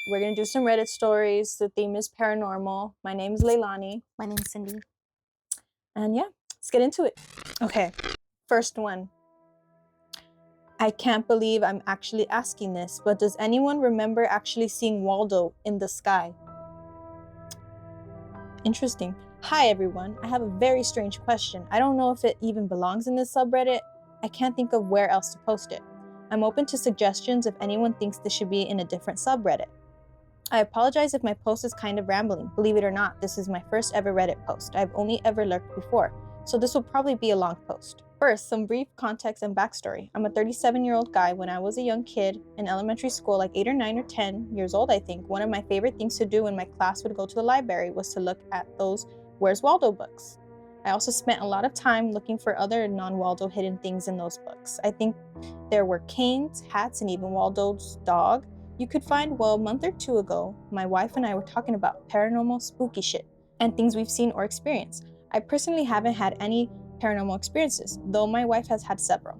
We're gonna do some Reddit stories. The theme is paranormal. My name is Leilani. My name's Cindy. And yeah, let's get into it. Okay, first one. I can't believe I'm actually asking this, but does anyone remember actually seeing Waldo in the sky? Interesting. Hi everyone, I have a very strange question. I don't know if it even belongs in this subreddit. I can't think of where else to post it. I'm open to suggestions if anyone thinks this should be in a different subreddit. I apologize if my post is kind of rambling. Believe it or not, this is my first ever Reddit post. I've only ever lurked before, so this will probably be a long post. First, some brief context and backstory. I'm a 37-year-old guy. When I was a young kid in elementary school, like 8 or 9 or 10 years old, I think, one of my favorite things to do when my class would go to the library was to look at those Where's Waldo books. I also spent a lot of time looking for other non-Waldo hidden things in those books. I think there were canes, hats, and even Waldo's dog you could find. Well, a month or two ago, my wife and I were talking about paranormal spooky shit and things we've seen or experienced. I personally haven't had any paranormal experiences, though my wife has had several.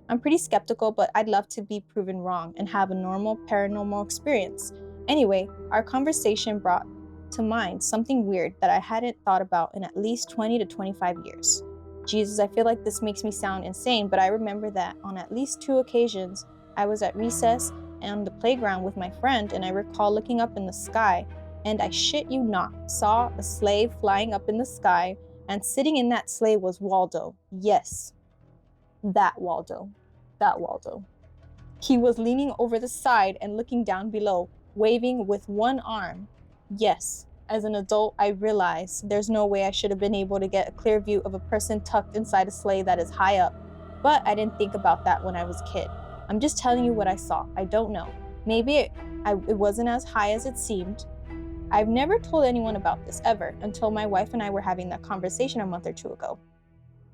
I'm pretty skeptical, but I'd love to be proven wrong and have a normal paranormal experience. Anyway, our conversation brought to mind something weird that I hadn't thought about in at least 20 to 25 years. Jesus, I feel like this makes me sound insane, but I remember that on at least 2 occasions, I was at recess on the playground with my friend, and I recall looking up in the sky, and I shit you not, saw a sleigh flying up in the sky, and sitting in that sleigh was Waldo. Yes, that Waldo. That Waldo. He was leaning over the side and looking down below, waving with one arm. Yes, as an adult, I realize there's no way I should have been able to get a clear view of a person tucked inside a sleigh that is high up, but I didn't think about that when I was a kid. I'm just telling you what I saw. I don't know. Maybe it wasn't as high as it seemed. I've never told anyone about this ever until my wife and I were having that conversation a month or two ago.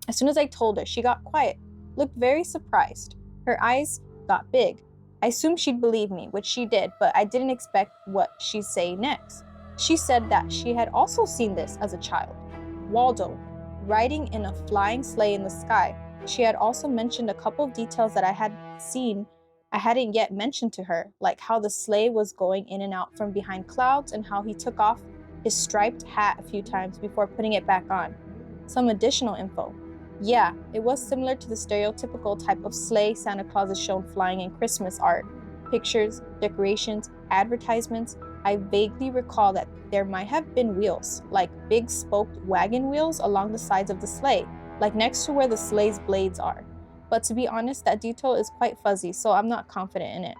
As soon as I told her, she got quiet, looked very surprised. Her eyes got big. I assumed she'd believe me, which she did, but I didn't expect what she'd say next. She said that she had also seen this as a child. Waldo, riding in a flying sleigh in the sky. She had also mentioned a couple of details that I hadn't yet mentioned to her, like how the sleigh was going in and out from behind clouds and how he took off his striped hat a few times before putting it back on. Some additional info. Yeah, it was similar to the stereotypical type of sleigh Santa Claus is shown flying in Christmas art. Pictures, decorations, advertisements. I vaguely recall that there might have been wheels, like big spoked wagon wheels along the sides of the sleigh, like next to where the sleigh's blades are. But to be honest, that detail is quite fuzzy, so I'm not confident in it.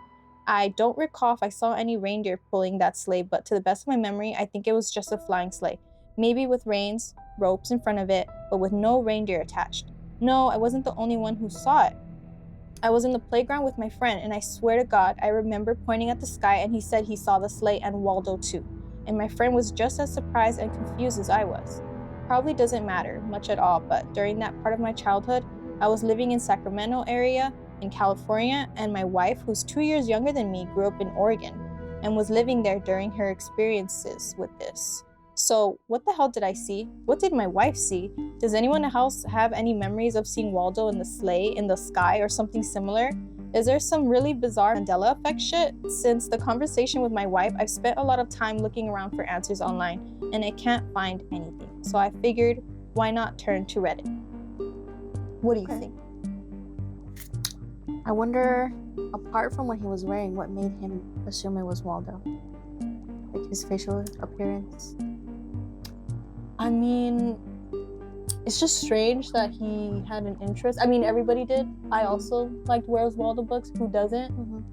I don't recall if I saw any reindeer pulling that sleigh, but to the best of my memory, I think it was just a flying sleigh. Maybe with reins, ropes in front of it, but with no reindeer attached. No, I wasn't the only one who saw it. I was in the playground with my friend, and I swear to God, I remember pointing at the sky, and he said he saw the sleigh and Waldo too. And my friend was just as surprised and confused as I was. Probably doesn't matter much at all, but during that part of my childhood, I was living in Sacramento area in California, and my wife, who's 2 years younger than me, grew up in Oregon and was living there during her experiences with this. So what the hell did I see? What did my wife see? Does anyone else have any memories of seeing Waldo in the sleigh in the sky or something similar? Is there some really bizarre Mandela effect shit? Since the conversation with my wife, I've spent a lot of time looking around for answers online, and I can't find anything. So I figured, why not turn to Reddit? What do you think? I wonder, apart from what he was wearing, what made him assume it was Waldo? Like his facial appearance? I mean, it's just strange that he had an interest. I mean, everybody did. I also liked Where's Waldo books. Who doesn't?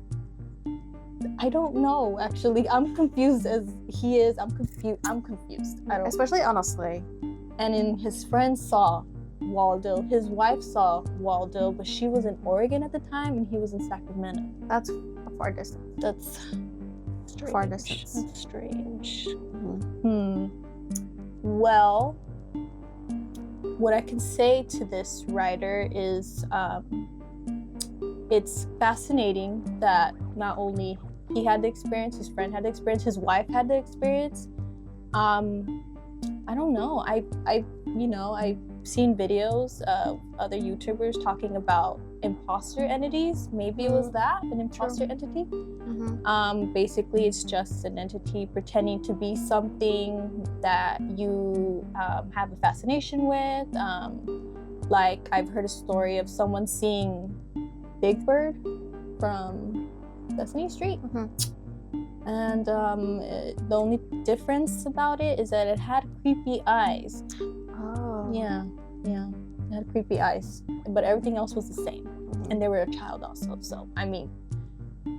I don't know, actually. I'm confused as he is. I'm confused. I don't. Especially on a sleigh. And his friends saw Waldo. His wife saw Waldo, but she was in Oregon at the time, and he was in Sacramento. That's a far distance. That's strange. Far distance. That's strange. Well, what I can say to this writer is it's fascinating that not only he had the experience, his friend had the experience, his wife had the experience. I don't know. I've seen videos of other YouTubers talking about imposter entities. Maybe it was that, an imposter entity. Basically, it's just an entity pretending to be something that you have a fascination with. Like, I've heard a story of someone seeing Big Bird from Sesame Street. And the only difference about it is that it had creepy eyes. Oh. Yeah. It had creepy eyes, but everything else was the same. And they were a child also. So, I mean,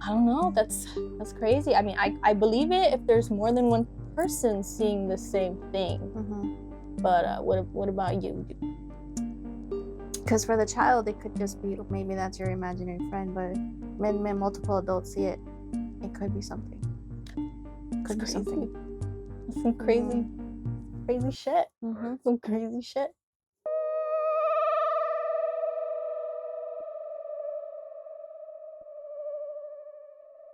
I don't know. That's crazy. I mean, I believe it if there's more than one person seeing the same thing. But what about you? Because for the child, it could just be, maybe that's your imaginary friend, but when multiple adults see it, it could be something. Could be something. Some crazy shit. Some crazy shit.